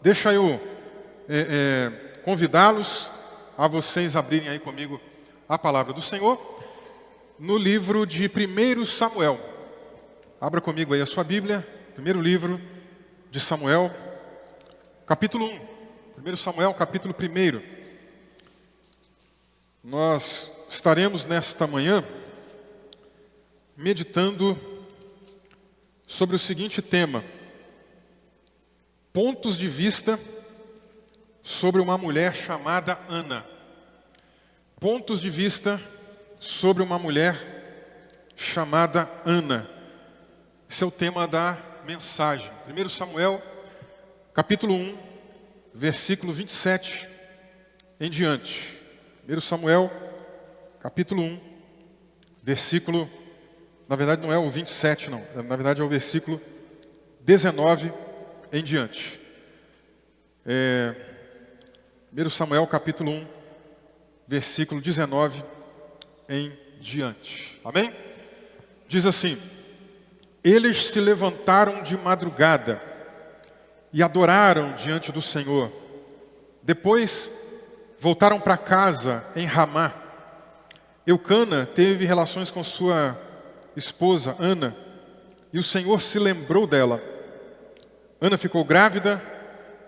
Deixa eu convidá-los a vocês abrirem aí comigo a palavra do Senhor no livro de 1 Samuel. Abra comigo aí a sua Bíblia, primeiro livro de Samuel, capítulo 1. 1 Samuel, capítulo 1. Nós estaremos nesta manhã meditando sobre o seguinte tema: pontos de vista sobre uma mulher chamada Ana. Pontos de vista sobre uma mulher chamada Ana. Esse é o tema da mensagem. 1 Samuel, capítulo 1, versículo 27 em diante. 1 Samuel, capítulo 1, versículo... Na verdade não é o 27 não, na verdade é o versículo 19 em diante. 1 Samuel capítulo 1, versículo 19 em diante. Amém? Diz assim: eles se levantaram de madrugada e adoraram diante do Senhor. Depois voltaram para casa em Ramá. Eucana teve relações com sua esposa Ana, e o Senhor se lembrou dela. Ana ficou grávida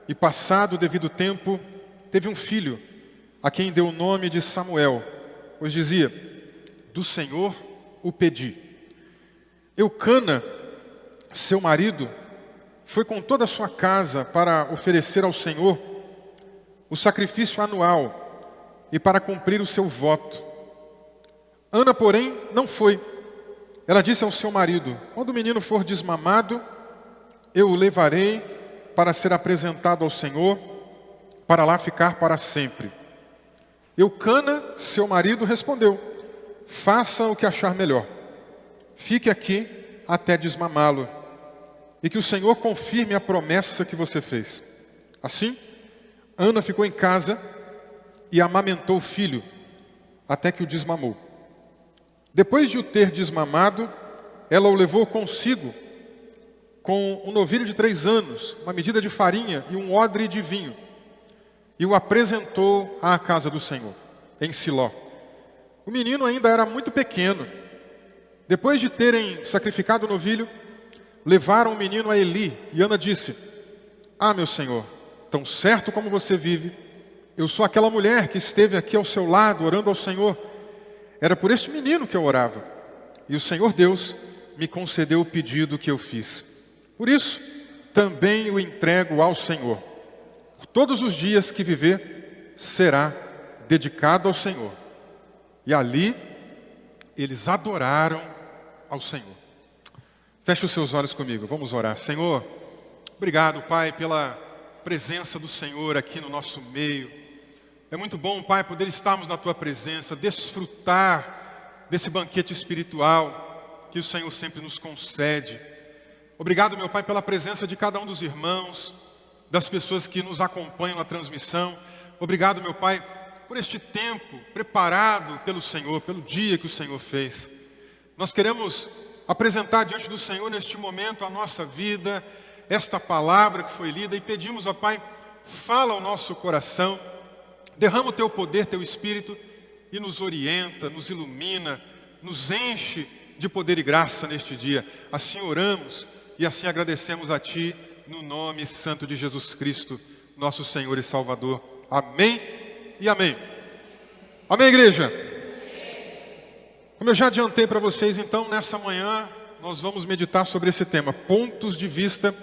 e, passado o devido tempo, teve um filho, a quem deu o nome de Samuel, pois dizia: do Senhor o pedi. Eucana, seu marido, foi com toda a sua casa para oferecer ao Senhor o sacrifício anual e para cumprir o seu voto. Ana, porém, não foi. Ela disse ao seu marido: quando o menino for desmamado, eu o levarei para ser apresentado ao Senhor, para lá ficar para sempre. Eucana, seu marido, respondeu: faça o que achar melhor. Fique aqui até desmamá-lo, e que o Senhor confirme a promessa que você fez. Assim, Ana ficou em casa e amamentou o filho, até que o desmamou. Depois de o ter desmamado, ela o levou consigo com um novilho de 3 anos, uma medida de farinha e um odre de vinho, e o apresentou à casa do Senhor, em Siló. O menino ainda era muito pequeno. Depois de terem sacrificado o novilho, levaram o menino a Eli, e Ana disse: ah, meu senhor, tão certo como você vive, eu sou aquela mulher que esteve aqui ao seu lado, orando ao Senhor. Era por este menino que eu orava, e o Senhor Deus me concedeu o pedido que eu fiz. Por isso, também o entrego ao Senhor. Por todos os dias que viver, será dedicado ao Senhor. E ali, eles adoraram ao Senhor. Feche os seus olhos comigo, vamos orar. Senhor, obrigado, Pai, pela presença do Senhor aqui no nosso meio. É muito bom, Pai, poder estarmos na Tua presença, desfrutar desse banquete espiritual que o Senhor sempre nos concede. Obrigado, meu Pai, pela presença de cada um dos irmãos, das pessoas que nos acompanham na transmissão. Obrigado, meu Pai, por este tempo preparado pelo Senhor, pelo dia que o Senhor fez. Nós queremos apresentar diante do Senhor neste momento a nossa vida, esta palavra que foi lida, e pedimos, ó Pai, fala ao nosso coração. Derrama o Teu poder, Teu Espírito, e nos orienta, nos ilumina, nos enche de poder e graça neste dia. Assim oramos e assim agradecemos a Ti, no nome santo de Jesus Cristo, nosso Senhor e Salvador. Amém e amém. Amém, igreja? Como eu já adiantei para vocês, então, nessa manhã, nós vamos meditar sobre esse tema: pontos de vista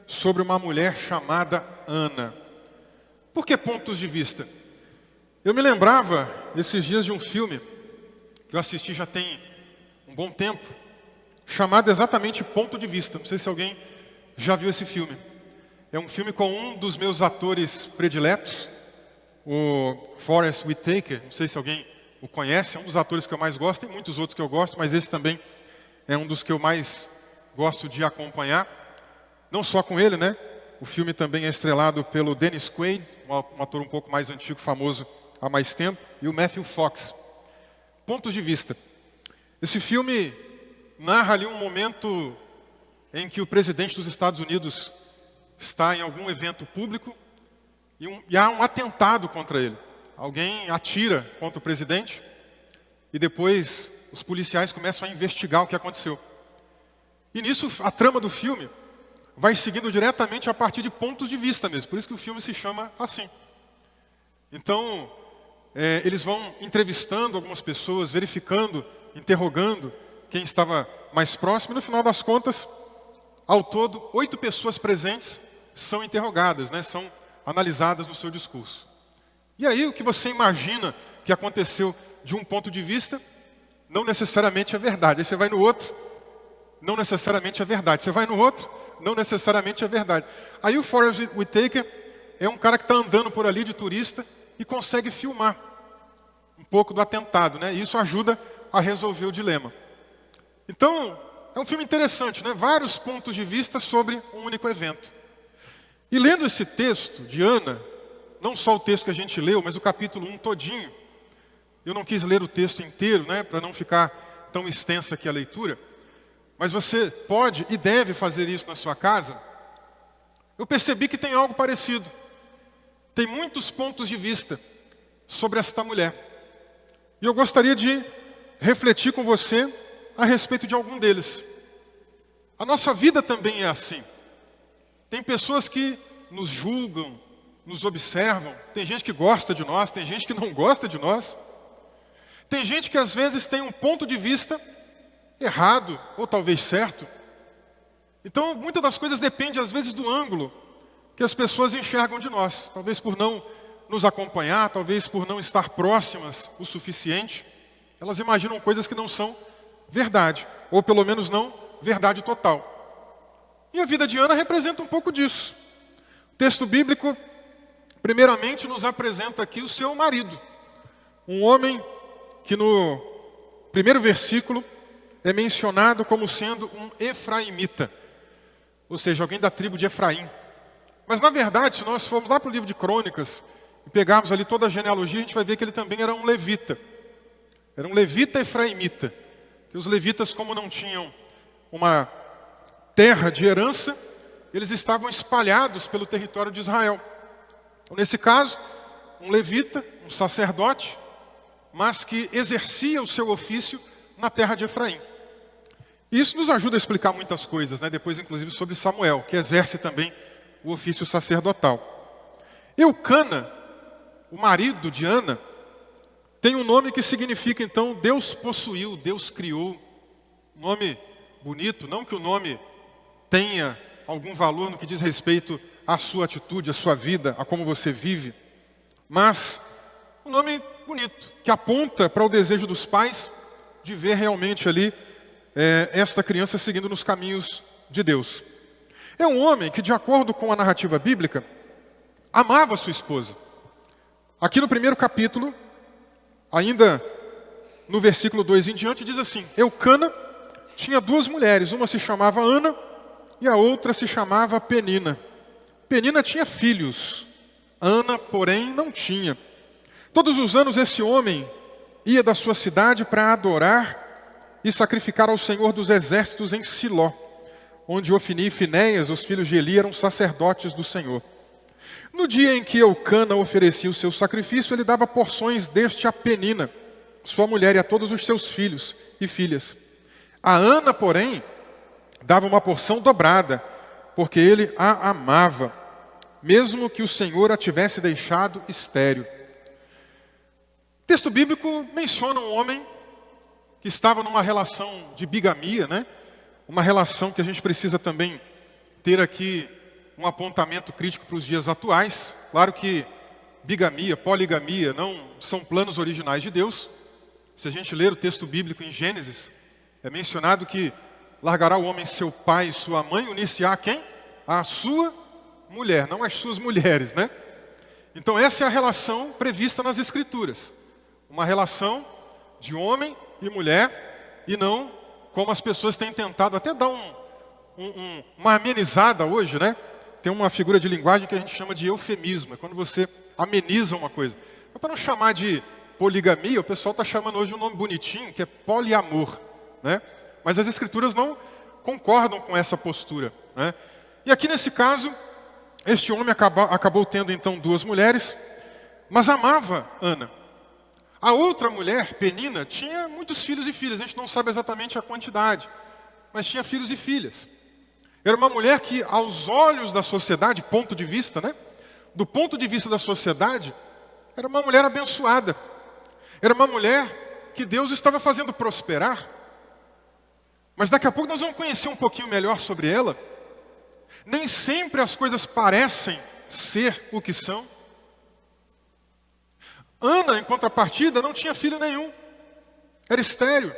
sobre uma mulher chamada Ana. Por que pontos de vista? Eu me lembrava, esses dias, de um filme que eu assisti já tem um bom tempo, chamado exatamente Ponto de Vista. Não sei se alguém já viu esse filme. É um filme com um dos meus atores prediletos, o Forest Whitaker. Não sei se alguém o conhece, é um dos atores que eu mais gosto. Tem muitos outros que eu gosto, mas esse também é um dos que eu mais gosto de acompanhar. Não só com ele, né? O filme também é estrelado pelo Dennis Quaid, um ator um pouco mais antigo, famoso há mais tempo, e o Matthew Fox. Pontos de vista. Esse filme narra ali um momento em que o presidente dos Estados Unidos está em algum evento público e há um atentado contra ele. Alguém atira contra o presidente e depois os policiais começam a investigar o que aconteceu. E nisso a trama do filme vai seguindo diretamente a partir de pontos de vista mesmo. Por isso que o filme se chama assim. Então, eles vão entrevistando algumas pessoas, verificando, interrogando quem estava mais próximo. E no final das contas, ao todo, 8 pessoas presentes são interrogadas, né? São analisadas no seu discurso. E aí o que você imagina que aconteceu de um ponto de vista, não necessariamente é verdade. Aí você vai no outro, não necessariamente é verdade. Você vai no outro, não necessariamente é verdade. Aí o Forest Whitaker é um cara que está andando por ali de turista e consegue filmar um pouco do atentado, né? E isso ajuda a resolver o dilema. Então, é um filme interessante, né? Vários pontos de vista sobre um único evento. E lendo esse texto de Ana, não só o texto que a gente leu, mas o capítulo 1 todinho, eu não quis ler o texto inteiro, né? Para não ficar tão extensa aqui a leitura, mas você pode e deve fazer isso na sua casa. Eu percebi que tem algo parecido. Tem muitos pontos de vista sobre esta mulher. E eu gostaria de refletir com você a respeito de algum deles. A nossa vida também é assim. Tem pessoas que nos julgam, nos observam. Tem gente que gosta de nós, tem gente que não gosta de nós. Tem gente que às vezes tem um ponto de vista errado, ou talvez certo. Então, muitas das coisas dependem às vezes do ângulo que as pessoas enxergam de nós. Talvez por não nos acompanhar, talvez por não estar próximas o suficiente. Elas imaginam coisas que não são verdade, ou pelo menos não verdade total. E a vida de Ana representa um pouco disso. O texto bíblico, primeiramente, nos apresenta aqui o seu marido. Um homem que no primeiro versículo é mencionado como sendo um efraimita. Ou seja, alguém da tribo de Efraim. Mas na verdade, se nós formos lá para o livro de Crônicas e pegarmos ali toda a genealogia, a gente vai ver que ele também era um levita. Era um levita efraimita. Que os levitas, como não tinham uma terra de herança, eles estavam espalhados pelo território de Israel. Então, nesse caso, um levita, um sacerdote, mas que exercia o seu ofício na terra de Efraim. E isso nos ajuda a explicar muitas coisas, né? Depois inclusive sobre Samuel, que exerce também o ofício sacerdotal. Eucana, o marido de Ana, tem um nome que significa então Deus possuiu, Deus criou. Um nome bonito, não que o nome tenha algum valor no que diz respeito à sua atitude, à sua vida, a como você vive, mas um nome bonito, que aponta para o desejo dos pais de ver realmente ali esta criança seguindo nos caminhos de Deus. É um homem que, de acordo com a narrativa bíblica, amava sua esposa. Aqui no primeiro capítulo, ainda no versículo 2 em diante, diz assim: Eucana tinha 2 mulheres, uma se chamava Ana e a outra se chamava Penina. Penina tinha filhos, Ana, porém, não tinha. Todos os anos esse homem ia da sua cidade para adorar e sacrificar ao Senhor dos exércitos em Siló, onde Ofni e Finéias, os filhos de Eli, eram sacerdotes do Senhor. No dia em que Eucana oferecia o seu sacrifício, ele dava porções deste a Penina, sua mulher, e a todos os seus filhos e filhas. A Ana, porém, dava uma porção dobrada, porque ele a amava, mesmo que o Senhor a tivesse deixado estéril. O texto bíblico menciona um homem que estava numa relação de bigamia, né? Uma relação que a gente precisa também ter aqui um apontamento crítico para os dias atuais. Claro que bigamia, poligamia não são planos originais de Deus. Se a gente ler o texto bíblico em Gênesis, é mencionado que largará o homem seu pai e sua mãe, unir-se-á a quem? A sua mulher, não as suas mulheres, né? Então essa é a relação prevista nas Escrituras. Uma relação de homem e mulher, e não como as pessoas têm tentado até dar uma amenizada hoje, né? Tem uma figura de linguagem que a gente chama de eufemismo, é quando você ameniza uma coisa. Mas para não chamar de poligamia, o pessoal está chamando hoje um nome bonitinho, que é poliamor, né? Mas as Escrituras não concordam com essa postura, né? E aqui nesse caso, este homem acabou tendo então 2 mulheres, mas amava Ana. A outra mulher, Penina, tinha muitos filhos e filhas, a gente não sabe exatamente a quantidade, mas tinha filhos e filhas. Era uma mulher que, aos olhos da sociedade, ponto de vista, né? Do ponto de vista da sociedade, era uma mulher abençoada. Era uma mulher que Deus estava fazendo prosperar. Mas daqui a pouco nós vamos conhecer um pouquinho melhor sobre ela. Nem sempre as coisas parecem ser o que são. Ana, em contrapartida, não tinha filho nenhum. Era estéril.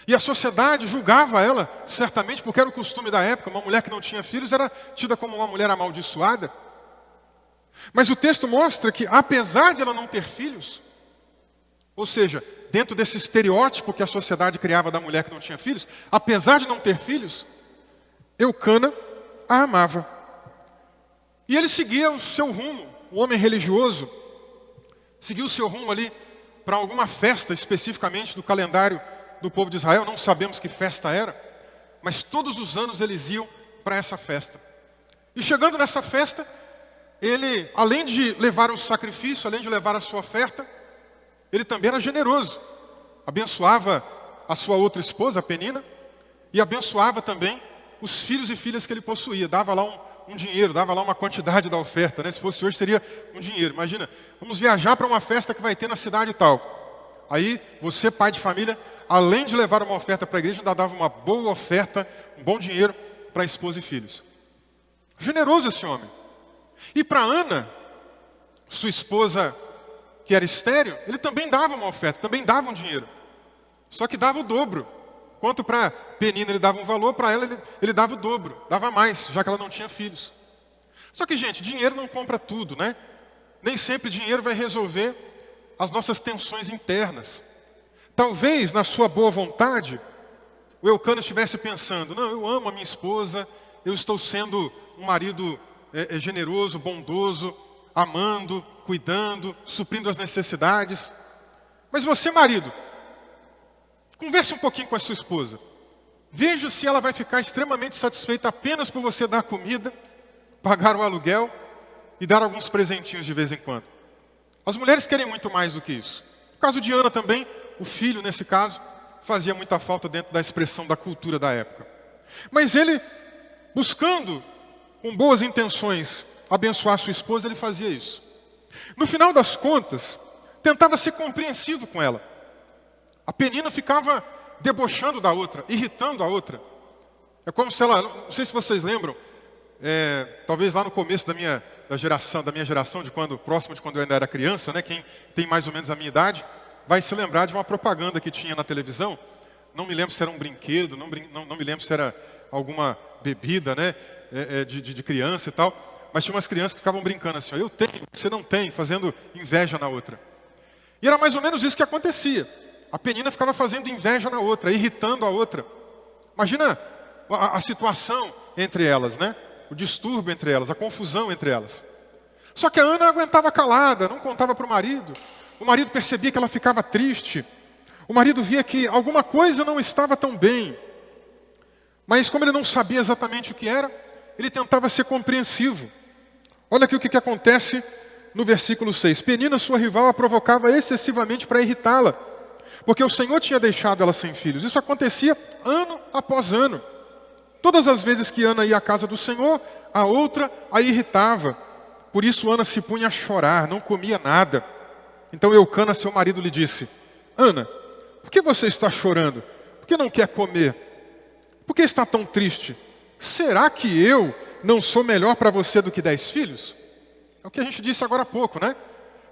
E a sociedade julgava ela, certamente, porque era o costume da época. Uma mulher que não tinha filhos era tida como uma mulher amaldiçoada. Mas o texto mostra que, apesar de ela não ter filhos, ou seja, dentro desse estereótipo que a sociedade criava da mulher que não tinha filhos, apesar de não ter filhos, Eucana a amava. E ele seguia o seu rumo, o homem religioso, seguiu o seu rumo ali para alguma festa especificamente do calendário do povo de Israel. Não sabemos que festa era, mas todos os anos eles iam para essa festa. E chegando nessa festa, ele, além de levar o sacrifício, além de levar a sua oferta, ele também era generoso. Abençoava a sua outra esposa, a Penina, e abençoava também os filhos e filhas que ele possuía. Dava lá um dinheiro, dava lá uma quantidade da oferta, né? Se fosse hoje seria um dinheiro. Imagina, vamos viajar para uma festa que vai ter na cidade tal. Aí você, pai de família, além de levar uma oferta para a igreja, ainda dava uma boa oferta, um bom dinheiro para a esposa e filhos. Generoso esse homem. E para Ana, sua esposa que era estéril, ele também dava uma oferta, também dava um dinheiro. Só que dava o dobro. Quanto para Penina ele dava um valor, para ela ele dava o dobro, dava mais, já que ela não tinha filhos. Só que, gente, dinheiro não compra tudo, né? Nem sempre dinheiro vai resolver as nossas tensões internas. Talvez, na sua boa vontade, o Eucana estivesse pensando: não, eu amo a minha esposa, eu estou sendo um marido generoso, bondoso, amando, cuidando, suprindo as necessidades. Mas você, marido, converse um pouquinho com a sua esposa. Veja se ela vai ficar extremamente satisfeita apenas por você dar comida, pagar o aluguel e dar alguns presentinhos de vez em quando. As mulheres querem muito mais do que isso. No caso de Ana também, o filho, nesse caso, fazia muita falta dentro da expressão da cultura da época. Mas ele, buscando, com boas intenções, abençoar sua esposa, ele fazia isso. No final das contas, tentava ser compreensivo com ela. A Penina ficava debochando da outra, irritando a outra. É como se ela, não sei se vocês lembram, talvez lá no começo da minha geração, próximo de quando eu ainda era criança, né? Quem tem mais ou menos a minha idade, vai se lembrar de uma propaganda que tinha na televisão. Não me lembro se era um brinquedo, não me lembro se era alguma bebida, né? De criança e tal. Mas tinha umas crianças que ficavam brincando assim: eu tenho, você não tem, fazendo inveja na outra. E era mais ou menos isso que acontecia. A Penina ficava fazendo inveja na outra, irritando a outra. Imagina a situação entre elas, né? O distúrbio entre elas, a confusão entre elas. Só que a Ana aguentava calada, não contava para o marido. O marido percebia que ela ficava triste. O marido via que alguma coisa não estava tão bem. Mas como ele não sabia exatamente o que era, ele tentava ser compreensivo. Olha aqui o que acontece no versículo 6. Penina, sua rival, a provocava excessivamente para irritá-la, porque o Senhor tinha deixado ela sem filhos. Isso acontecia ano após ano. Todas as vezes que Ana ia à casa do Senhor, a outra a irritava. Por isso Ana se punha a chorar, não comia nada. Então Eucana, seu marido, lhe disse: Ana, por que você está chorando? Por que não quer comer? Por que está tão triste? Será que eu não sou melhor para você do que 10 filhos? É o que a gente disse agora há pouco, né?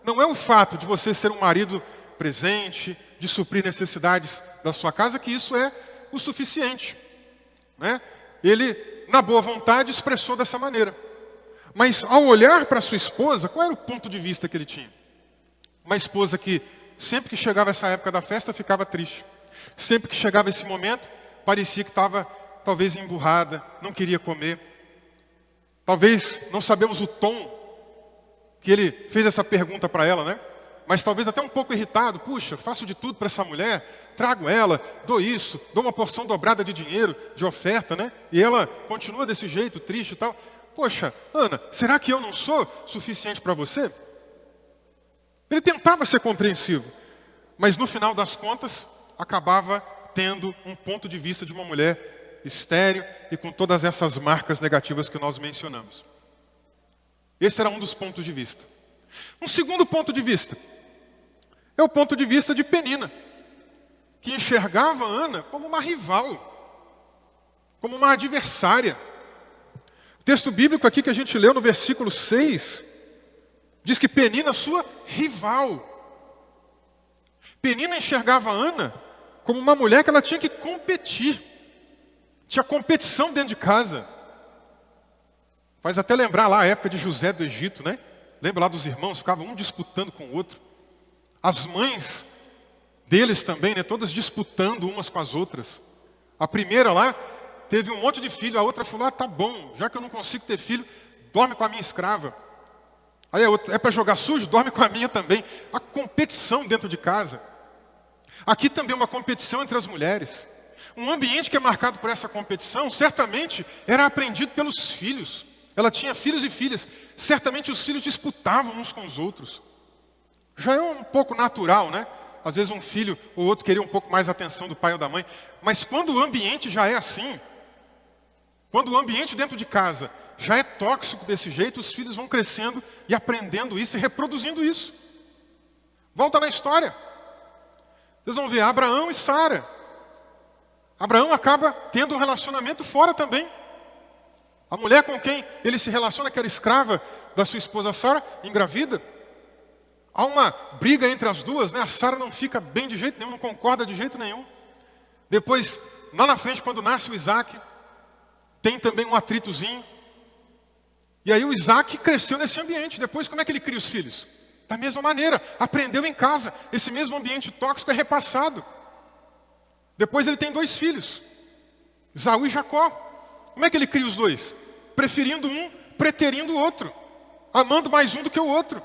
Não é o fato de você ser um marido presente, de suprir necessidades da sua casa, que isso é o suficiente, né? Ele, na boa vontade, expressou dessa maneira. Mas ao olhar para sua esposa, qual era o ponto de vista que ele tinha? Uma esposa que, sempre que chegava essa época da festa, ficava triste. Sempre que chegava esse momento, parecia que estava talvez emburrada, não queria comer. Talvez, não sabemos o tom que ele fez essa pergunta para ela, né? Mas talvez até um pouco irritado. Puxa, faço de tudo para essa mulher, trago ela, dou isso, dou uma porção dobrada de dinheiro, de oferta, né? E ela continua desse jeito, triste e tal. poxa, Ana, será que eu não sou suficiente para você? Ele tentava ser compreensivo, mas no final das contas, acabava tendo um ponto de vista de uma mulher estéril e com todas essas marcas negativas que nós mencionamos. Esse era um dos pontos de vista. Um segundo ponto de vista é o ponto de vista de Penina, que enxergava Ana como uma rival, como uma adversária. O texto bíblico aqui que a gente leu no versículo 6, diz que Penina, sua rival. Penina enxergava Ana como uma mulher que ela tinha que competir. Tinha competição dentro de casa. Faz até lembrar lá a época de José do Egito, né? Lembra lá dos irmãos, ficavam um disputando com o outro. As mães deles também, né? Todas disputando umas com as outras. A primeira lá teve um monte de filho, a outra falou, tá bom, já que eu não consigo ter filho, dorme com a minha escrava. Aí a outra, é para jogar sujo? Dorme com a minha também. A competição dentro de casa. Aqui também uma competição entre as mulheres. Um ambiente que é marcado por essa competição, certamente era aprendido pelos filhos. Ela tinha filhos e filhas. Certamente os filhos disputavam uns com os outros. Já é um pouco natural, né? Às vezes um filho ou outro queria um pouco mais atenção do pai ou da mãe. Mas quando o ambiente já é assim, quando o ambiente dentro de casa já é tóxico desse jeito, os filhos vão crescendo e aprendendo isso e reproduzindo isso. Volta na história. Vocês vão ver Abraão e Sara. Abraão acaba tendo um relacionamento fora também. A mulher com quem ele se relaciona, que era escrava da sua esposa Sara, engravida. Há uma briga entre as duas, né? A Sara não fica bem de jeito nenhum, não concorda de jeito nenhum. Depois, lá na frente, quando nasce o Isaac, tem também um atritozinho. E aí o Isaac cresceu nesse ambiente. Depois, como é que ele cria os filhos? Da mesma maneira, aprendeu em casa. Esse mesmo ambiente tóxico é repassado. Depois ele tem 2 filhos, Esaú e Jacó. Como é que ele cria os 2? Preferindo um, preterindo o outro. Amando mais um do que o outro.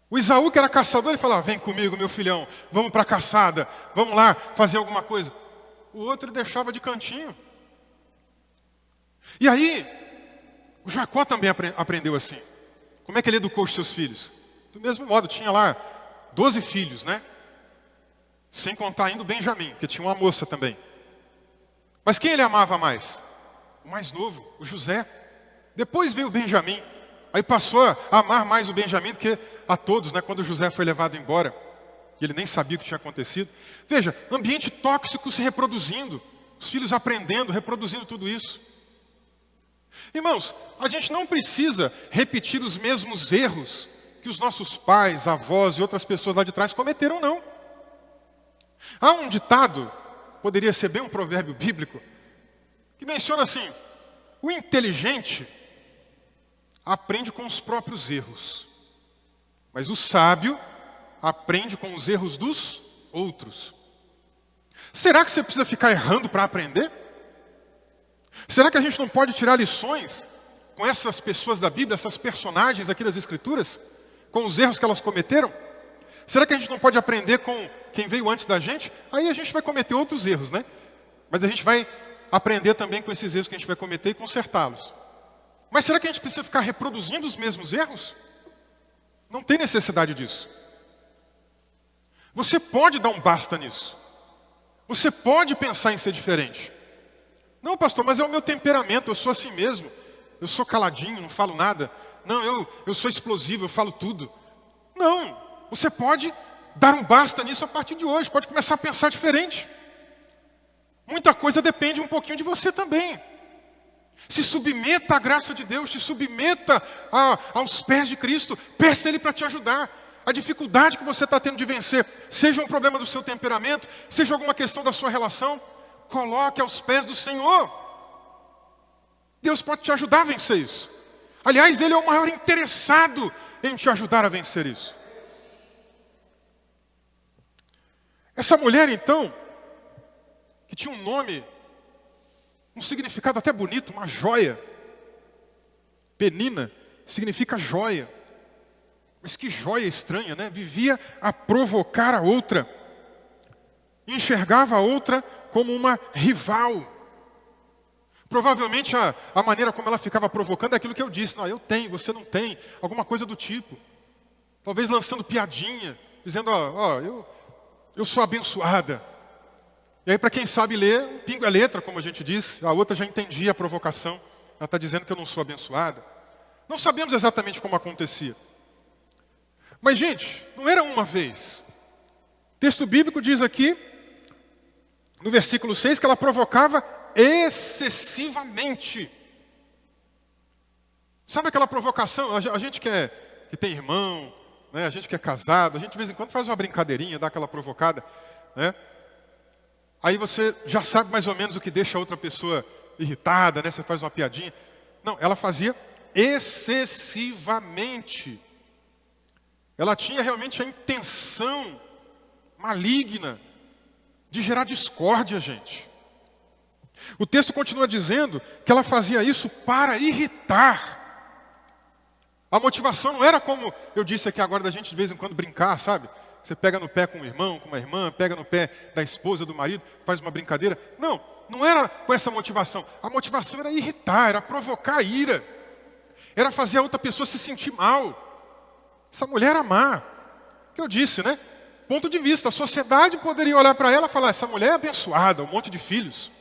O Esaú, que era caçador, ele falava, vem comigo, meu filhão, vamos para a caçada, vamos lá fazer alguma coisa. O outro ele deixava de cantinho. E aí, o Jacó também aprendeu assim. Como é que ele educou os seus filhos? Do mesmo modo, tinha lá 12 filhos, né? Sem contar ainda o Benjamim, porque tinha uma moça também. Mas quem ele amava mais? O mais novo, o José. Depois veio o Benjamim. Aí passou a amar mais o Benjamim do que a todos, né? Quando o José foi levado embora. E ele nem sabia o que tinha acontecido. Veja, ambiente tóxico se reproduzindo. Os filhos aprendendo, reproduzindo tudo isso. Irmãos, a gente não precisa repetir os mesmos erros que os nossos pais, avós e outras pessoas lá de trás cometeram, não. Há um ditado, poderia ser bem um provérbio bíblico, que menciona assim, o inteligente aprende com os próprios erros, mas o sábio aprende com os erros dos outros. Será que você precisa ficar errando para aprender? Será que a gente não pode tirar lições com essas pessoas da Bíblia, essas personagens aqui das Escrituras, com os erros que elas cometeram? Será que a gente não pode aprender com quem veio antes da gente? Aí a gente vai cometer outros erros, né? Mas a gente vai aprender também com esses erros que a gente vai cometer e consertá-los. Mas será que a gente precisa ficar reproduzindo os mesmos erros? Não tem necessidade disso. Você pode dar um basta nisso. Você pode pensar em ser diferente. Não, pastor, mas é o meu temperamento, eu sou assim mesmo. Eu sou caladinho, não falo nada. Não, eu sou explosivo, eu falo tudo. Não, você pode dar um basta nisso a partir de hoje. Pode começar a pensar diferente. Muita coisa depende um pouquinho de você também. Se submeta à graça de Deus, se submeta aos pés de Cristo. Peça Ele para te ajudar. A dificuldade que você está tendo de vencer, seja um problema do seu temperamento, seja alguma questão da sua relação, coloque aos pés do Senhor. Deus pode te ajudar a vencer isso. Aliás, Ele é o maior interessado em te ajudar a vencer isso. Essa mulher, então, que tinha um nome, um significado até bonito, uma joia. Penina significa joia. Mas que joia estranha, né? Vivia a provocar a outra. Enxergava a outra como uma rival. Provavelmente a maneira como ela ficava provocando é aquilo que eu disse. Não, eu tenho, você não tem. Alguma coisa do tipo. Talvez lançando piadinha, dizendo, eu sou abençoada. E aí, para quem sabe ler, um pingo é letra, como a gente disse. A outra já entendia a provocação. Ela está dizendo que eu não sou abençoada. Não sabemos exatamente como acontecia. Mas, gente, não era uma vez. O texto bíblico diz aqui, no versículo 6, que ela provocava excessivamente. Sabe aquela provocação? A gente que tem irmão, né? A gente que é casado, a gente de vez em quando faz uma brincadeirinha, dá aquela provocada, né? Aí você já sabe mais ou menos o que deixa a outra pessoa irritada, né? Você faz uma piadinha. Não, ela fazia excessivamente. Ela tinha realmente a intenção maligna de gerar discórdia, gente. O texto continua dizendo que ela fazia isso para irritar. A motivação não era como eu disse aqui agora da gente de vez em quando brincar, sabe? Você pega no pé com um irmão, com uma irmã, pega no pé da esposa, do marido, faz uma brincadeira. Não, não era com essa motivação. A motivação era irritar, era provocar ira. Era fazer a outra pessoa se sentir mal. Essa mulher era má. Que eu disse, né? Ponto de vista, a sociedade poderia olhar para ela e falar, essa mulher é abençoada, um monte de filhos.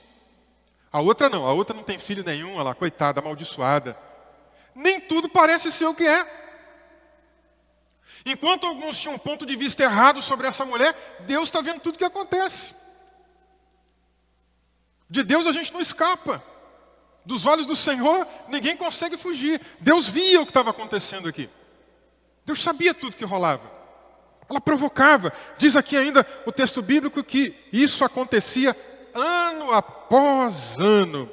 A outra não tem filho nenhum, olha lá, coitada, amaldiçoada. Nem tudo parece ser o que é. Enquanto alguns tinham um ponto de vista errado sobre essa mulher, Deus está vendo tudo o que acontece. De Deus a gente não escapa. Dos olhos do Senhor, ninguém consegue fugir. Deus via o que estava acontecendo aqui. Deus sabia tudo que rolava. Ela provocava. Diz aqui ainda o texto bíblico que isso acontecia ano após ano.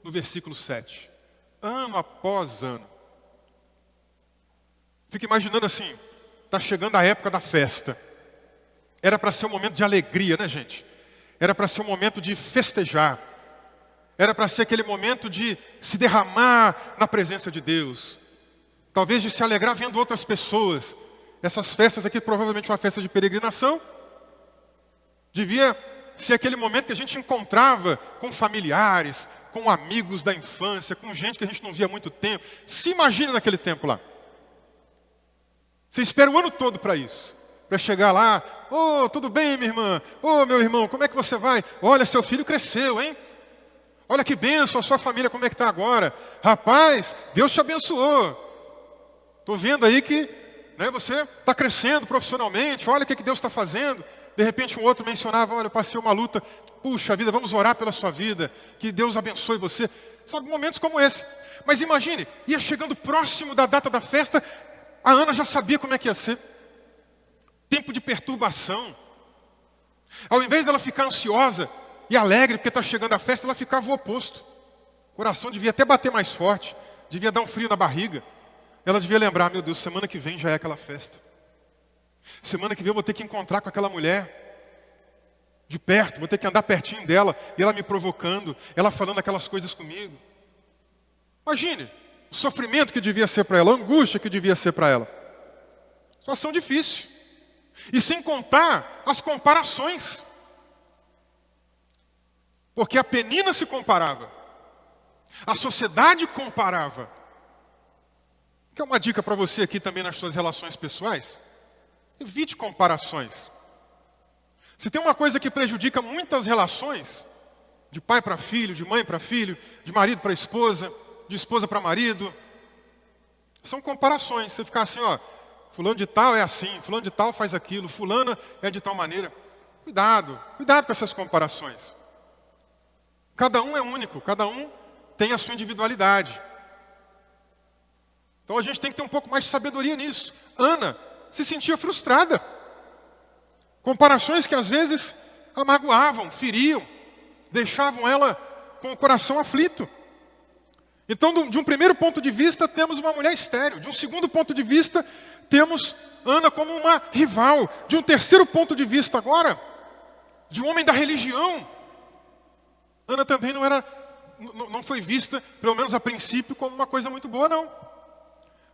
No versículo 7. Ano após ano. Fica imaginando assim, está chegando a época da festa. Era para ser um momento de alegria, né, gente? Era para ser um momento de festejar. Era para ser aquele momento de se derramar na presença de Deus. Talvez de se alegrar vendo outras pessoas. Essas festas aqui, provavelmente uma festa de peregrinação. Devia ser aquele momento que a gente encontrava com familiares, com amigos da infância, com gente que a gente não via há muito tempo. Se imagine naquele tempo lá. Você espera o ano todo para isso. Para chegar lá, tudo bem, minha irmã? Meu irmão, como é que você vai? Olha, seu filho cresceu, hein? Olha que bênção, a sua família como é que está agora? Rapaz, Deus te abençoou. Estou vendo aí que você está crescendo profissionalmente, olha o que Deus está fazendo. De repente um outro mencionava, olha, eu passei uma luta, puxa vida, vamos orar pela sua vida, que Deus abençoe você. Sabe, momentos como esse. Mas imagine, ia chegando próximo da data da festa, a Ana já sabia como é que ia ser. Tempo de perturbação. Ao invés dela ficar ansiosa e alegre porque está chegando a festa, ela ficava o oposto. O coração devia até bater mais forte, devia dar um frio na barriga. Ela devia lembrar, meu Deus, semana que vem já é aquela festa. Semana que vem eu vou ter que encontrar com aquela mulher de perto, vou ter que andar pertinho dela, e ela me provocando, ela falando aquelas coisas comigo. Imagine o sofrimento que devia ser para ela, a angústia que devia ser para ela. Situação difícil. E sem contar as comparações. Porque a Penina se comparava. A sociedade comparava. Quer uma dica para você aqui também nas suas relações pessoais? Evite comparações. Se tem uma coisa que prejudica muitas relações, de pai para filho, de mãe para filho, de marido para esposa, de esposa para marido, são comparações. Você ficar assim, fulano de tal é assim, fulano de tal faz aquilo, fulana é de tal maneira. Cuidado com essas comparações. Cada um é único, cada um tem a sua individualidade. Então a gente tem que ter um pouco mais de sabedoria nisso. Ana se sentia frustrada. Comparações que às vezes a magoavam, feriam, deixavam ela com o coração aflito. Então, de um primeiro ponto de vista, temos uma mulher estéril. De um segundo ponto de vista, temos Ana como uma rival. De um terceiro ponto de vista agora, de um homem da religião. Ana também não foi vista, pelo menos a princípio, como uma coisa muito boa, não.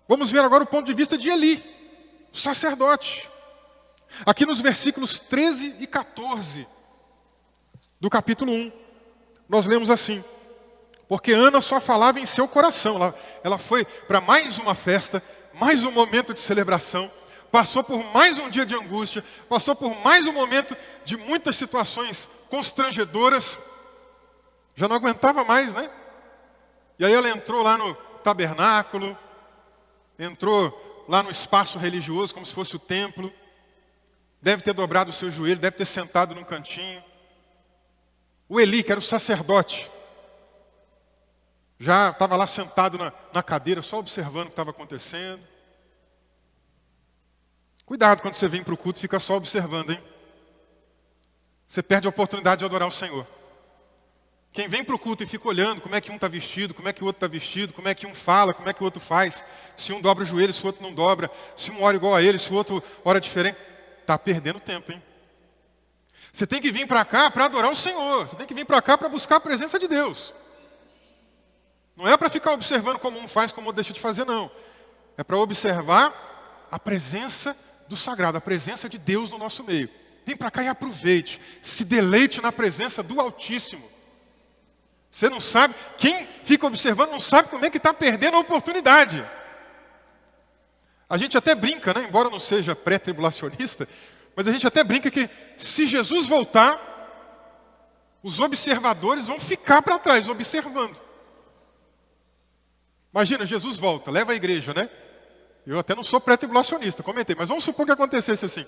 Vamos ver agora o ponto de vista de Eli, o sacerdote. Aqui nos versículos 13 e 14 do capítulo 1, nós lemos assim: Porque Ana só falava em seu coração. Ela foi para mais uma festa, mais um momento de celebração, passou por mais um dia de angústia, passou por mais um momento de muitas situações constrangedoras. Já não aguentava mais, né? E aí ela entrou lá no tabernáculo, entrou lá no espaço religioso, como se fosse o templo. Deve ter dobrado o seu joelho, deve ter sentado num cantinho. O Eli, que era o sacerdote, já estava lá sentado na cadeira, só observando o que estava acontecendo. Cuidado quando você vem para o culto e fica só observando, hein? Você perde a oportunidade de adorar o Senhor. Quem vem para o culto e fica olhando como é que um está vestido, como é que o outro está vestido, como é que um fala, como é que o outro faz, se um dobra o joelho, se o outro não dobra, se um ora igual a ele, se o outro ora diferente, está perdendo tempo, hein? Você tem que vir para cá para adorar o Senhor, você tem que vir para cá para buscar a presença de Deus. Não é para ficar observando como um faz, como o outro deixa de fazer, não. É para observar a presença do sagrado, a presença de Deus no nosso meio. Vem para cá e aproveite, se deleite na presença do Altíssimo. Você não sabe, quem fica observando não sabe como é que está perdendo a oportunidade. A gente até brinca, né? Embora não seja pré-tribulacionista, mas a gente até brinca que se Jesus voltar, os observadores vão ficar para trás, observando. Imagina, Jesus volta, leva a igreja, né? Eu até não sou pré-tribulacionista, comentei, mas vamos supor que acontecesse assim.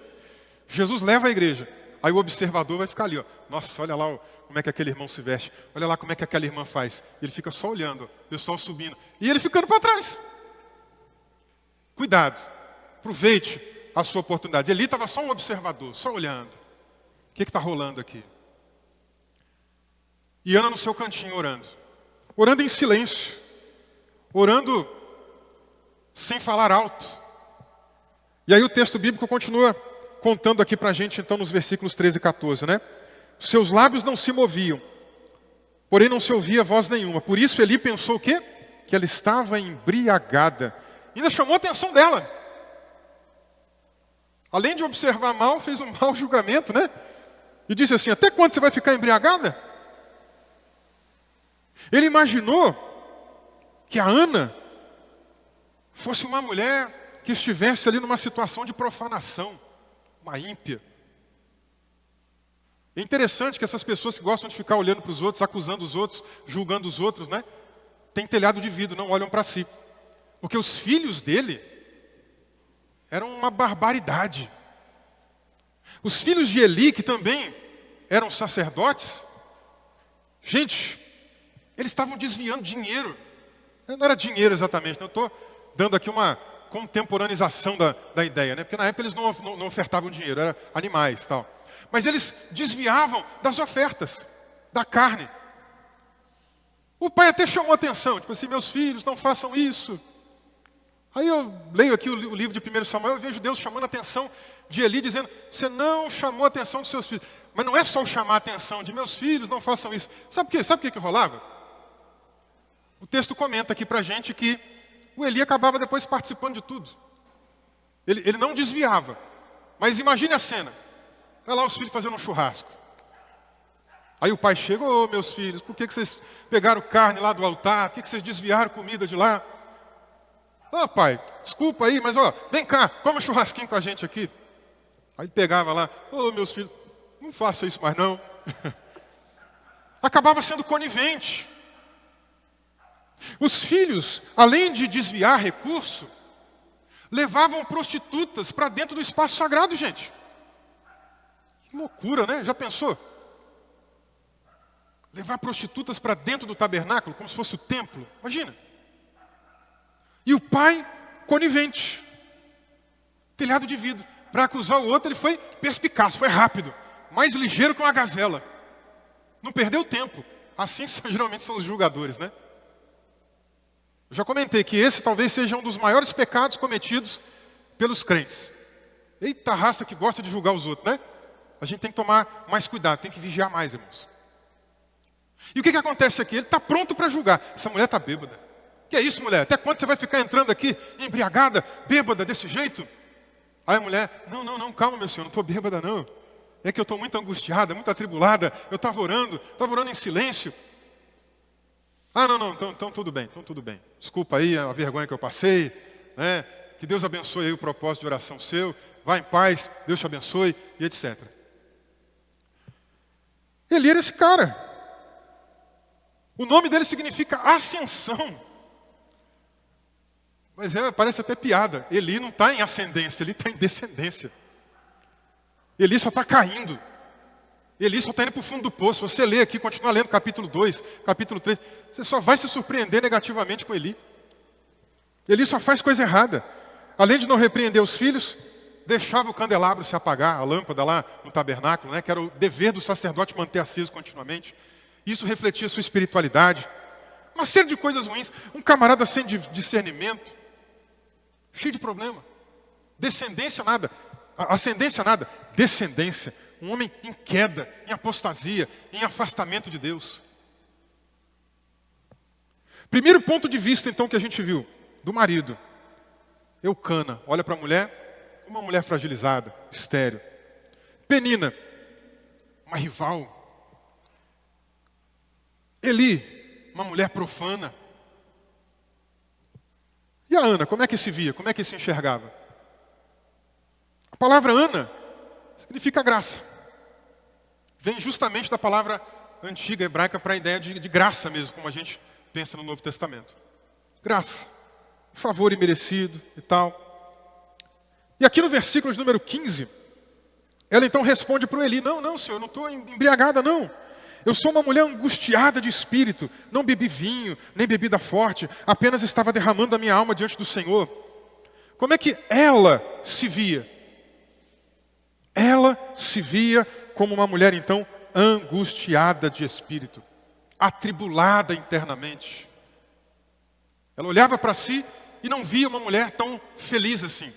Jesus leva a igreja, aí o observador vai ficar ali, ó. Nossa, olha lá como é que aquele irmão se veste, olha lá como é que aquela irmã faz. Ele fica só olhando, o pessoal subindo, e ele ficando para trás. Cuidado, aproveite a sua oportunidade. Eli estava só um observador, só olhando. O que está rolando aqui? E Ana no seu cantinho orando. Orando em silêncio. Orando sem falar alto. E aí o texto bíblico continua contando aqui para a gente, então, nos versículos 13 e 14, né? Seus lábios não se moviam, porém não se ouvia voz nenhuma. Por isso Eli pensou o quê? Que ela estava embriagada. Ainda chamou a atenção dela. Além de observar mal, fez um mau julgamento, né? E disse assim, até quando você vai ficar embriagada? Ele imaginou que a Ana fosse uma mulher que estivesse ali numa situação de profanação, uma ímpia. É interessante que essas pessoas que gostam de ficar olhando para os outros, acusando os outros, julgando os outros, né? Tem telhado de vidro, não olham para si. Porque os filhos dele eram uma barbaridade. Os filhos de Eli, que também eram sacerdotes, gente, eles estavam desviando dinheiro. Não era dinheiro exatamente, eu estou dando aqui uma contemporanização da ideia, né? Porque na época eles não ofertavam dinheiro, eram animais e tal. Mas eles desviavam das ofertas, da carne. O pai até chamou atenção, tipo assim, meus filhos, não façam isso. Aí eu leio aqui o livro de 1 Samuel e vejo Deus chamando a atenção de Eli, dizendo, você não chamou a atenção dos seus filhos. Mas não é só o chamar a atenção de meus filhos, não façam isso. Sabe o quê? Sabe o que rolava? O texto comenta aqui pra gente que o Eli acabava depois participando de tudo. Ele não desviava. Mas imagine a cena. Olha lá os filhos fazendo um churrasco. Aí o pai chega, ô meus filhos, por que vocês pegaram carne lá do altar? Por que vocês desviaram comida de lá? Ô pai, desculpa aí, mas ó, vem cá, come um churrasquinho com a gente aqui. Aí pegava lá, ô meus filhos, não faça isso mais não. Acabava sendo conivente. Os filhos, além de desviar recurso, levavam prostitutas para dentro do espaço sagrado, gente. Que loucura, né? Já pensou? Levar prostitutas para dentro do tabernáculo, como se fosse o templo. Imagina. E o pai, conivente. Telhado de vidro. Para acusar o outro, ele foi perspicaz, foi rápido. Mais ligeiro que uma gazela. Não perdeu tempo. Assim geralmente são os julgadores, né? Eu já comentei que esse talvez seja um dos maiores pecados cometidos pelos crentes. Eita raça que gosta de julgar os outros, né? A gente tem que tomar mais cuidado, tem que vigiar mais, irmãos. E o que acontece aqui? Ele está pronto para julgar. Essa mulher está bêbada. Que é isso, mulher? Até quando você vai ficar entrando aqui embriagada, bêbada, desse jeito? Aí a mulher, não, calma, meu senhor, não estou bêbada, não. É que eu estou muito angustiada, muito atribulada. Eu estava orando em silêncio. Ah, não, então tudo bem, então tudo bem. Desculpa aí a vergonha que eu passei, né? Que Deus abençoe aí o propósito de oração seu. Vá em paz, Deus te abençoe e etc. Eli era esse cara. O nome dele significa ascensão. Mas parece até piada. Eli não está em ascendência, ele está em descendência. Eli só está caindo. Eli só está indo para o fundo do poço. Você lê aqui, continua lendo capítulo 2, capítulo 3. Você só vai se surpreender negativamente com Eli. Eli só faz coisa errada. Além de não repreender os filhos, deixava o candelabro se apagar, a lâmpada lá no tabernáculo, né, que era o dever do sacerdote manter aceso continuamente. Isso refletia sua espiritualidade. Uma série de coisas ruins. Um camarada sem discernimento, cheio de problema. Descendência nada. Ascendência nada. Descendência. Um homem em queda, em apostasia, em afastamento de Deus. Primeiro ponto de vista, então, que a gente viu, do marido. Eucana, olha para a mulher, uma mulher fragilizada, estéril. Penina, uma rival. Eli, uma mulher profana. E a Ana, como é que se via? Como é que se enxergava? A palavra Ana significa graça. Vem justamente da palavra antiga hebraica para a ideia de graça mesmo, como a gente pensa no Novo Testamento. Graça, favor imerecido e tal. E aqui no versículo de número 15, ela então responde para o Eli, não, senhor, eu não estou embriagada, não. Eu sou uma mulher angustiada de espírito, não bebi vinho, nem bebida forte, apenas estava derramando a minha alma diante do Senhor. Como é que ela se via? Ela se via como uma mulher, então, angustiada de espírito, atribulada internamente. Ela olhava para si e não via uma mulher tão feliz assim.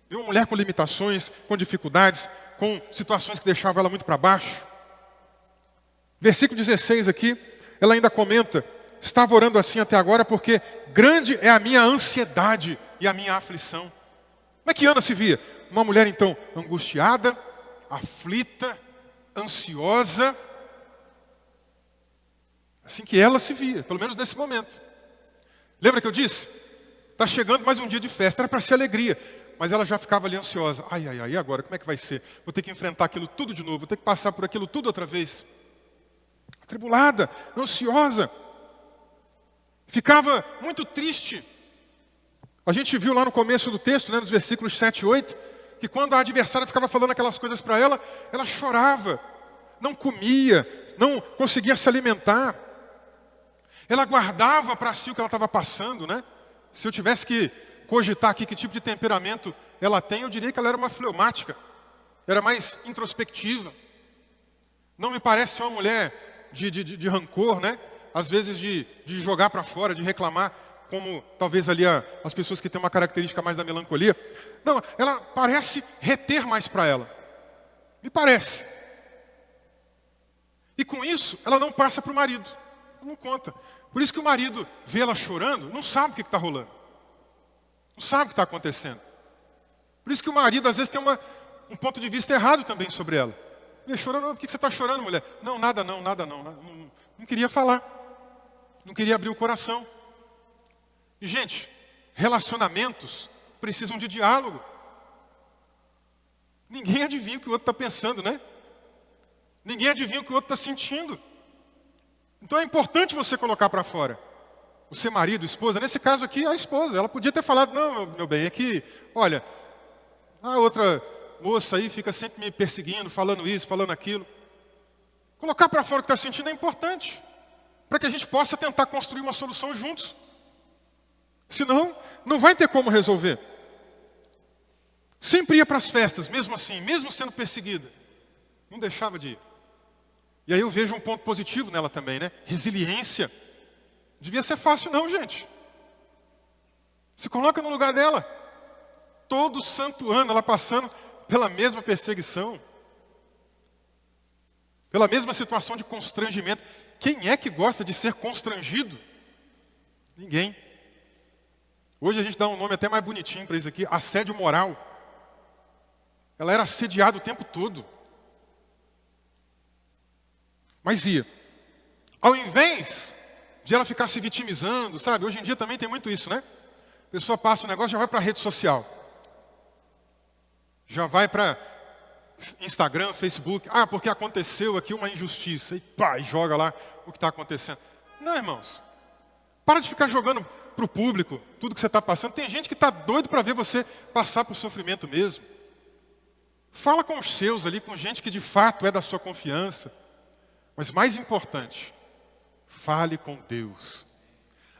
Via uma mulher com limitações, com dificuldades, com situações que deixavam ela muito para baixo. Versículo 16 aqui, ela ainda comenta, estava orando assim até agora porque grande é a minha ansiedade e a minha aflição. Como é que Ana se via? Uma mulher então angustiada, aflita, ansiosa. Assim que ela se via, pelo menos nesse momento. Lembra que eu disse? Está chegando mais um dia de festa, era para ser alegria. Mas ela já ficava ali ansiosa. Ai, e agora? Como é que vai ser? Vou ter que enfrentar aquilo tudo de novo, vou ter que passar por aquilo tudo outra vez. Atribulada, ansiosa. Ficava muito triste. A gente viu lá no começo do texto, né, nos versículos 7 e 8, que quando a adversária ficava falando aquelas coisas para ela, ela chorava, não comia, não conseguia se alimentar. Ela guardava para si o que ela estava passando, né? Se eu tivesse que cogitar aqui que tipo de temperamento ela tem, eu diria que ela era uma fleumática, era mais introspectiva. Não me parece uma mulher de rancor, né? Às vezes de jogar para fora, de reclamar, como talvez ali as pessoas que têm uma característica mais da melancolia. Não, ela parece reter mais para ela. Me parece. E com isso, ela não passa para o marido. Não conta. Por isso que o marido vê ela chorando, não sabe o que está rolando. Não sabe o que está acontecendo. Por isso que o marido, às vezes, tem um ponto de vista errado também sobre ela. Ele chorando, por que você está chorando, mulher? Não, nada não. Não queria falar. Não queria abrir o coração. E, gente, relacionamentos precisam de diálogo. Ninguém adivinha o que o outro está pensando, né? Ninguém adivinha o que o outro está sentindo. Então é importante você colocar para fora. Você marido, esposa, nesse caso aqui a esposa, ela podia ter falado, não, meu bem, é que, olha, a outra moça aí fica sempre me perseguindo, falando isso, falando aquilo. Colocar para fora o que está sentindo é importante, para que a gente possa tentar construir uma solução juntos. Senão, não vai ter como resolver. Sempre ia para as festas, mesmo assim, mesmo sendo perseguida. Não deixava de ir. E aí eu vejo um ponto positivo nela também, né? Resiliência. Devia ser fácil não, gente. Se coloca no lugar dela. Todo santo ano ela passando pela mesma perseguição. Pela mesma situação de constrangimento. Quem é que gosta de ser constrangido? Ninguém. Hoje a gente dá um nome até mais bonitinho para isso aqui. Assédio moral. Ela era assediada o tempo todo. Mas ia. Ao invés de ela ficar se vitimizando, sabe? Hoje em dia também tem muito isso, né? A pessoa passa o negócio, já vai para a rede social. Já vai para Instagram, Facebook. Ah, porque aconteceu aqui uma injustiça. E pá, e joga lá o que está acontecendo. Não, irmãos. Para de ficar jogando para o público tudo que você está passando. Tem gente que está doido para ver você passar por sofrimento mesmo. Fala com os seus ali, com gente que de fato é da sua confiança. Mas mais importante, fale com Deus.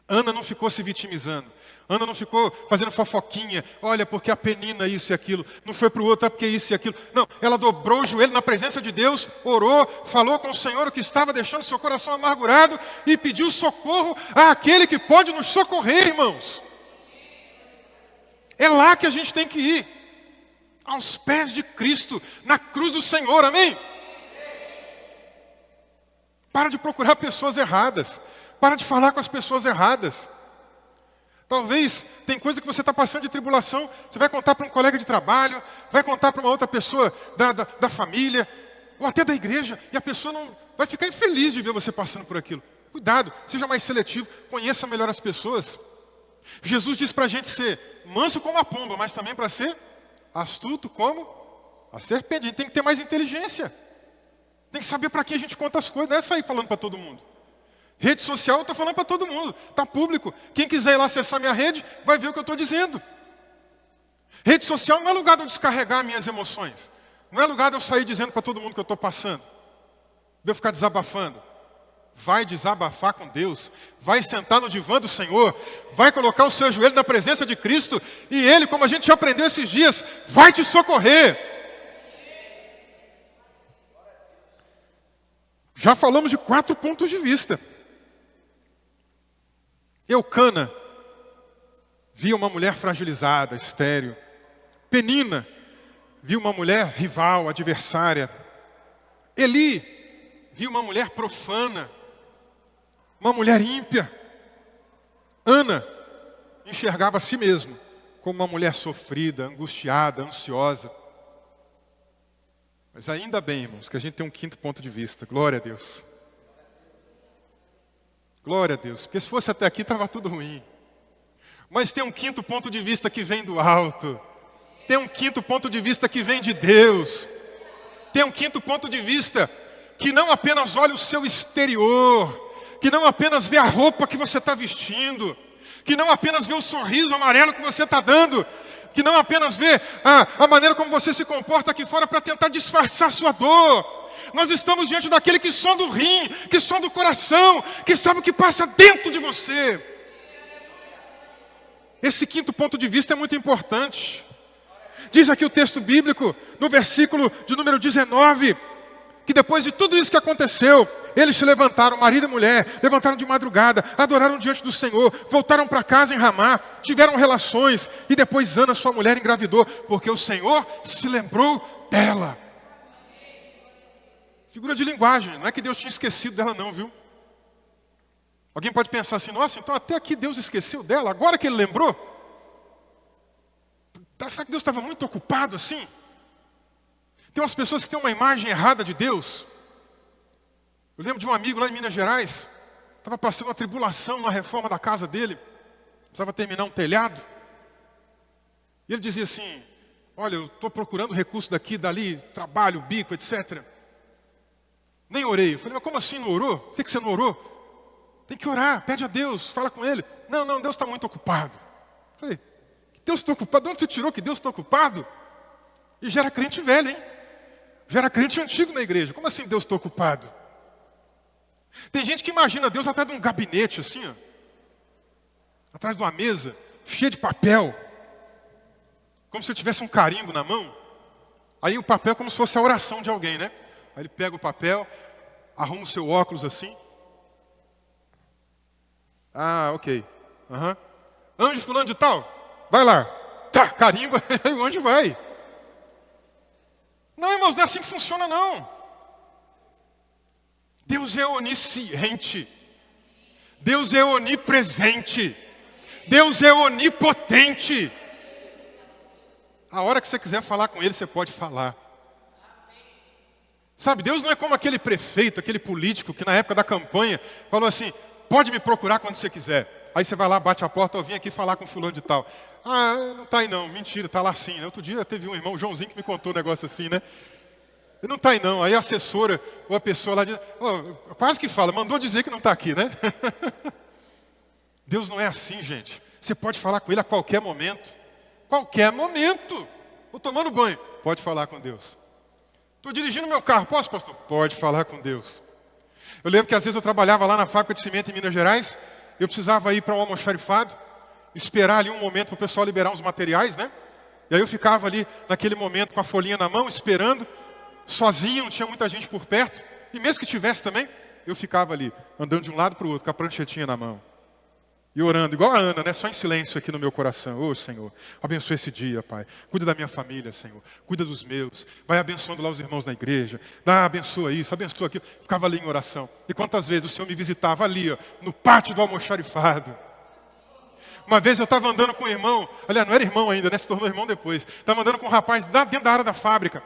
Ana não ficou se vitimizando. Ana não ficou fazendo fofoquinha. Olha, porque a Penina isso e aquilo. Não foi para o outro, porque isso e aquilo. Não, ela dobrou o joelho na presença de Deus, orou, falou com o Senhor o que estava deixando seu coração amargurado e pediu socorro àquele que pode nos socorrer, irmãos. É lá que a gente tem que ir. Aos pés de Cristo, na cruz do Senhor, amém? Para de procurar pessoas erradas. Para de falar com as pessoas erradas. Talvez tem coisa que você está passando de tribulação, você vai contar para um colega de trabalho, vai contar para uma outra pessoa da família, ou até da igreja, e a pessoa não vai ficar infeliz de ver você passando por aquilo. Cuidado, seja mais seletivo, conheça melhor as pessoas. Jesus diz para a gente ser manso como a pomba, mas também para ser astuto como a serpente. A gente tem que ter mais inteligência. Tem que saber para que a gente conta as coisas, não é sair falando para todo mundo. Rede social, eu estou falando para todo mundo, está público. Quem quiser ir lá acessar minha rede, vai ver o que eu estou dizendo. Rede social não é lugar de eu descarregar minhas emoções. Não é lugar de eu sair dizendo para todo mundo que eu estou passando. De eu ficar desabafando. Vai desabafar com Deus. Vai sentar no divã do Senhor. Vai colocar o seu joelho na presença de Cristo. E Ele, como a gente já aprendeu esses dias, vai te socorrer. Já falamos de 4 pontos de vista. Eucana via uma mulher fragilizada, estéril. Penina viu uma mulher rival, adversária. Eli viu uma mulher profana, uma mulher ímpia. Ana enxergava a si mesma como uma mulher sofrida, angustiada, ansiosa. Mas ainda bem, irmãos, que a gente tem um 5º ponto de vista. Glória a Deus. Glória a Deus, porque se fosse até aqui estava tudo ruim. Mas tem um 5º ponto de vista que vem do alto. Tem um 5º ponto de vista que vem de Deus. Tem um 5º ponto de vista que não apenas olha o seu exterior, que não apenas vê a roupa que você está vestindo, que não apenas vê o sorriso amarelo que você está dando, que não apenas vê a maneira como você se comporta aqui fora para tentar disfarçar sua dor. Nós estamos diante daquele que sonda o rim, que sonda o coração, que sabe o que passa dentro de você. Esse 5º ponto de vista é muito importante. Diz aqui o texto bíblico, no versículo de número 19, que depois de tudo isso que aconteceu, eles se levantaram, marido e mulher, levantaram de madrugada, adoraram diante do Senhor, voltaram para casa em Ramá, tiveram relações, e depois Ana, sua mulher, engravidou, porque o Senhor se lembrou dela. Figura de linguagem, não é que Deus tinha esquecido dela não, viu? Alguém pode pensar assim, nossa, então até aqui Deus esqueceu dela, agora que Ele lembrou? Será que Deus estava muito ocupado assim? Tem umas pessoas que têm uma imagem errada de Deus. Eu lembro de um amigo lá em Minas Gerais, estava passando uma tribulação na reforma da casa dele, precisava terminar um telhado. E ele dizia assim, olha, eu estou procurando recurso daqui, dali, trabalho, bico, etc. Nem orei. Eu falei, mas como assim não orou? Por que você não orou? Tem que orar, pede a Deus, fala com Ele. Não, Deus está muito ocupado. Eu falei, Deus está ocupado? De onde você tirou que Deus está ocupado? E já era crente velho, hein? Já era crente antigo na igreja. Como assim Deus está ocupado? Tem gente que imagina Deus atrás de um gabinete assim, ó, atrás de uma mesa, cheia de papel. Como se tivesse um carimbo na mão. Aí o papel é como se fosse a oração de alguém, né? Aí ele pega o papel, arruma o seu óculos assim. Ah, ok. Uhum. Anjo fulano de tal, vai lá. Tá, carimba, aí o anjo vai. Não, irmãos, não é assim que funciona, não. Deus é onisciente. Deus é onipresente. Deus é onipotente. A hora que você quiser falar com Ele, você pode falar. Sabe, Deus não é como aquele prefeito, aquele político que na época da campanha falou assim, pode me procurar quando você quiser. Aí você vai lá, bate a porta, eu vim aqui falar com fulano de tal. Ah, não está aí não, mentira, está lá sim. Outro dia teve um irmão, o Joãozinho, que me contou um negócio assim, né? Ele não está aí não. Aí a assessora ou a pessoa lá diz, quase que fala, mandou dizer que não está aqui, né? Deus não é assim, gente. Você pode falar com Ele a qualquer momento. Qualquer momento. Estou tomando banho. Pode falar com Deus. Estou dirigindo meu carro. Posso, pastor? Pode falar com Deus. Eu lembro que às vezes eu trabalhava lá na fábrica de cimento em Minas Gerais. Eu precisava ir para um almoxarifado, esperar ali um momento para o pessoal liberar uns materiais, né? E aí eu ficava ali naquele momento com a folhinha na mão, esperando, sozinho, não tinha muita gente por perto. E mesmo que tivesse também, eu ficava ali, andando de um lado para o outro, com a pranchetinha na mão. E orando, igual a Ana, né? Só em silêncio aqui no meu coração. Ô Senhor, abençoa esse dia, Pai. Cuida da minha família, Senhor. Cuida dos meus. Vai abençoando lá os irmãos na igreja. Abençoa isso, abençoa aquilo. Ficava ali em oração. E quantas vezes o Senhor me visitava ali, ó, no pátio do almoxarifado. Uma vez eu estava andando com um irmão, aliás, não era irmão ainda, né? Se tornou irmão depois. Estava andando com um rapaz dentro da área da fábrica,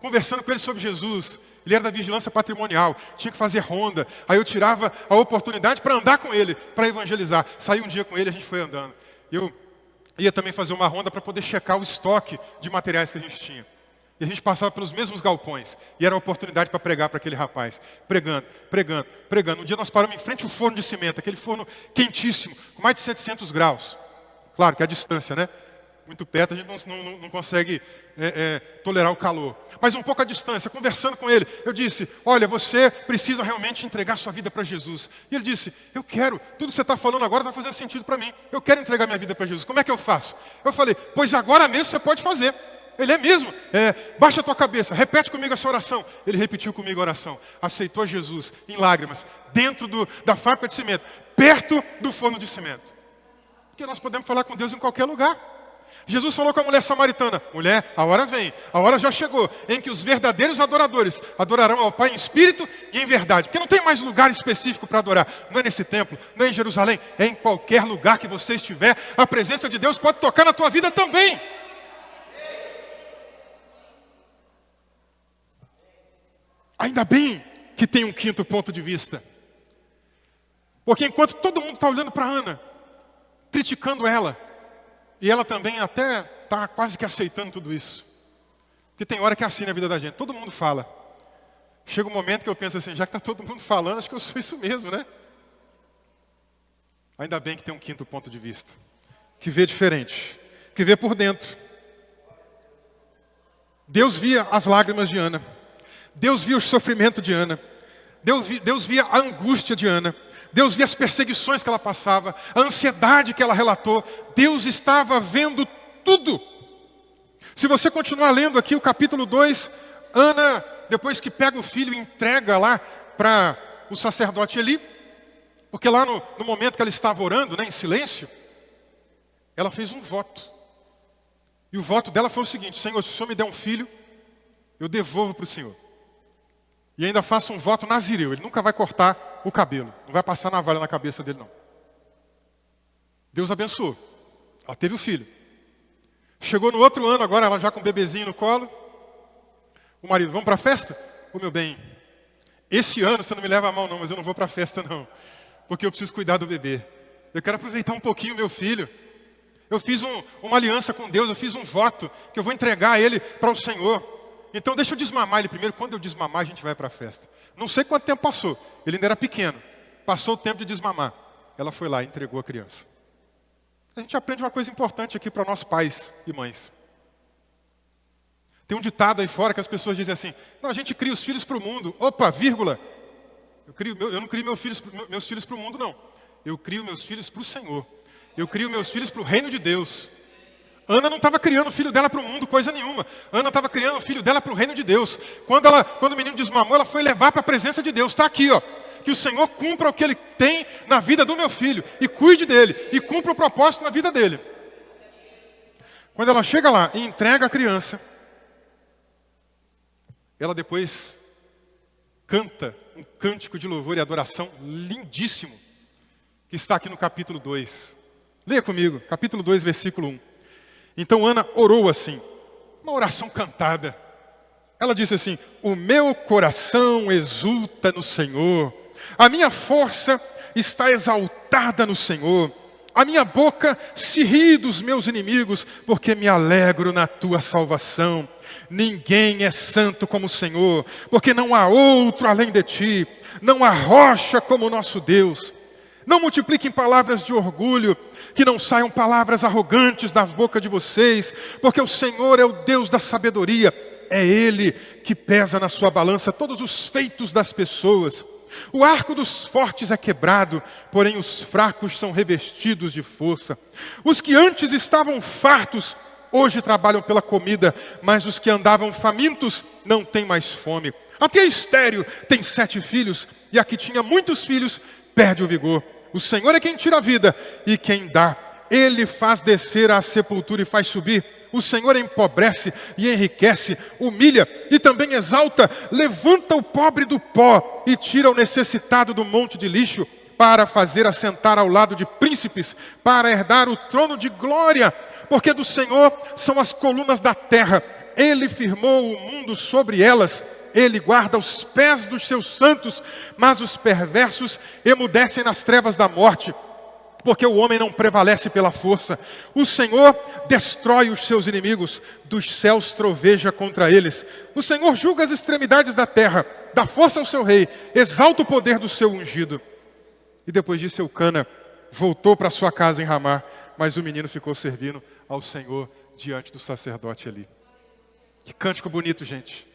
conversando com ele sobre Jesus. Ele era da vigilância patrimonial, tinha que fazer ronda. Aí eu tirava a oportunidade para andar com ele, para evangelizar. Saí um dia com ele, a gente foi andando. Eu ia também fazer uma ronda para poder checar o estoque de materiais que a gente tinha. E a gente passava pelos mesmos galpões. E era a oportunidade para pregar para aquele rapaz. Pregando. Um dia nós paramos em frente ao forno de cimento, aquele forno quentíssimo, com mais de 700 graus. Claro que a distância, né? Muito perto, a gente não consegue tolerar o calor. Mas um pouco à distância, conversando com ele, eu disse, olha, você precisa realmente entregar sua vida para Jesus. E ele disse, eu quero, tudo que você está falando agora está fazendo sentido para mim. Eu quero entregar minha vida para Jesus. Como é que eu faço? Eu falei, pois agora mesmo você pode fazer. Ele é mesmo? Baixa a tua cabeça, repete comigo essa oração. Ele repetiu comigo a oração. Aceitou Jesus em lágrimas, dentro da fábrica de cimento, perto do forno de cimento. Porque nós podemos falar com Deus em qualquer lugar. Jesus falou com a mulher samaritana, mulher, a hora vem, a hora já chegou, em que os verdadeiros adoradores adorarão ao Pai em espírito e em verdade. Porque não tem mais lugar específico para adorar. Não é nesse templo, não é em Jerusalém, é em qualquer lugar que você estiver. A presença de Deus pode tocar na tua vida também. Ainda bem que tem um quinto ponto de vista. Porque enquanto todo mundo está olhando para Ana, criticando ela, e ela também até está quase que aceitando tudo isso. Porque tem hora que é assim na vida da gente. Todo mundo fala. Chega um momento que eu penso assim, já que está todo mundo falando, acho que eu sou isso mesmo, né? Ainda bem que tem um quinto ponto de vista. Que vê diferente. Que vê por dentro. Deus via as lágrimas de Ana. Deus via o sofrimento de Ana. Deus via a angústia de Ana. Deus via as perseguições que ela passava, a ansiedade que ela relatou. Deus estava vendo tudo. Se você continuar lendo aqui o capítulo 2, Ana, depois que pega o filho e entrega lá para o sacerdote Eli, porque lá no momento que ela estava orando, né, em silêncio, ela fez um voto. E o voto dela foi o seguinte, Senhor, se o Senhor me der um filho, eu devolvo para o Senhor. E ainda faço um voto nazireu. Ele nunca vai cortar o cabelo. Não vai passar navalha na cabeça dele, não. Deus abençoou. Ela teve o filho. Chegou no outro ano, agora ela já com o bebezinho no colo. O marido, vamos para a festa? Ô meu bem, esse ano você não me leva a mão não, mas eu não vou para a festa não. Porque eu preciso cuidar do bebê. Eu quero aproveitar um pouquinho o meu filho. Eu fiz uma aliança com Deus, eu fiz um voto, que eu vou entregar ele para o Senhor. Então deixa eu desmamar ele primeiro. Quando eu desmamar, a gente vai para a festa. Não sei quanto tempo passou. Ele ainda era pequeno. Passou o tempo de desmamar. Ela foi lá e entregou a criança. A gente aprende uma coisa importante aqui para nós pais e mães. Tem um ditado aí fora que as pessoas dizem assim, não, a gente cria os filhos para o mundo. Opa, vírgula. Eu não crio meus filhos para o mundo, não. Eu crio meus filhos para o Senhor. Eu crio meus filhos para o reino de Deus. Ana não estava criando o filho dela para o mundo, coisa nenhuma. Ana estava criando o filho dela para o reino de Deus. Quando o menino desmamou, ela foi levar para a presença de Deus. Está aqui, ó. Que o Senhor cumpra o que Ele tem na vida do meu filho. E cuide dele. E cumpra o propósito na vida dele. Quando ela chega lá e entrega a criança, ela depois canta um cântico de louvor e adoração lindíssimo. Que está aqui no capítulo 2. Leia comigo, capítulo 2, versículo 1. Então Ana orou assim, uma oração cantada. Ela disse assim, o meu coração exulta no Senhor, a minha força está exaltada no Senhor. A minha boca se ri dos meus inimigos, porque me alegro na tua salvação. Ninguém é santo como o Senhor, porque não há outro além de ti. Não há rocha como o nosso Deus. Não multipliquem palavras de orgulho, que não saiam palavras arrogantes da boca de vocês, porque o Senhor é o Deus da sabedoria. É Ele que pesa na sua balança todos os feitos das pessoas. O arco dos fortes é quebrado, porém os fracos são revestidos de força. Os que antes estavam fartos, hoje trabalham pela comida, mas os que andavam famintos não têm mais fome. Até a estéril tem 7 filhos, e a que tinha muitos filhos perde o vigor. O Senhor é quem tira a vida e quem dá. Ele faz descer à sepultura e faz subir. O Senhor empobrece e enriquece, humilha e também exalta. Levanta o pobre do pó e tira o necessitado do monte de lixo, para fazer assentar ao lado de príncipes, para herdar o trono de glória. Porque do Senhor são as colunas da terra. Ele firmou o mundo sobre elas. Ele guarda os pés dos seus santos, mas os perversos emudecem nas trevas da morte. Porque o homem não prevalece pela força. O Senhor destrói os seus inimigos, dos céus troveja contra eles. O Senhor julga as extremidades da terra, dá força ao seu rei, exalta o poder do seu ungido. E depois disso Eucana voltou para sua casa em Ramá, mas o menino ficou servindo ao Senhor diante do sacerdote ali. Que cântico bonito, gente.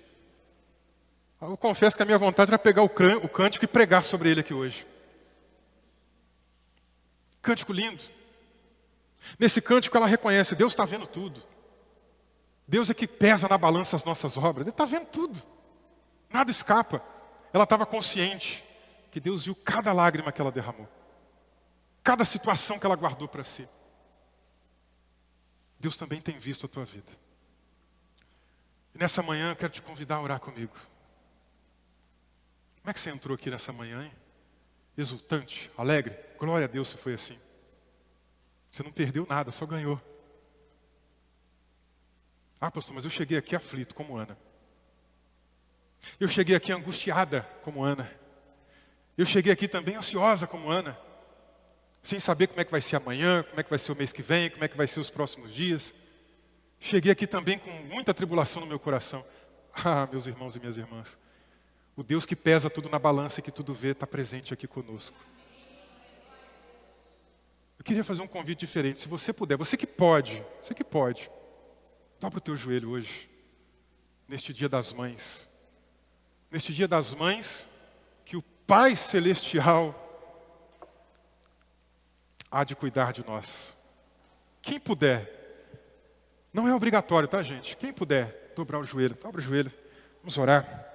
Eu confesso que a minha vontade era pegar o cântico e pregar sobre ele aqui hoje. Cântico lindo. Nesse cântico ela reconhece, Deus está vendo tudo. Deus é que pesa na balança as nossas obras. Ele está vendo tudo. Nada escapa. Ela estava consciente que Deus viu cada lágrima que ela derramou. Cada situação que ela guardou para si. Deus também tem visto a tua vida. E nessa manhã eu quero te convidar a orar comigo. Como é que você entrou aqui nessa manhã, hein? Exultante, alegre. Glória a Deus se foi assim. Você não perdeu nada, só ganhou. Ah, pastor, mas eu cheguei aqui aflito, como Ana. Eu cheguei aqui angustiada, como Ana. Eu cheguei aqui também ansiosa, como Ana. Sem saber como é que vai ser amanhã, como é que vai ser o mês que vem, como é que vai ser os próximos dias. Cheguei aqui também com muita tribulação no meu coração. Ah, meus irmãos e minhas irmãs. O Deus que pesa tudo na balança e que tudo vê, está presente aqui conosco. Eu queria fazer um convite diferente. Se você puder, você que pode, dobra o teu joelho hoje, neste dia das mães. Neste dia das mães, que o Pai Celestial há de cuidar de nós. Quem puder, não é obrigatório, tá, gente? Quem puder dobrar o joelho, dobra o joelho, vamos orar.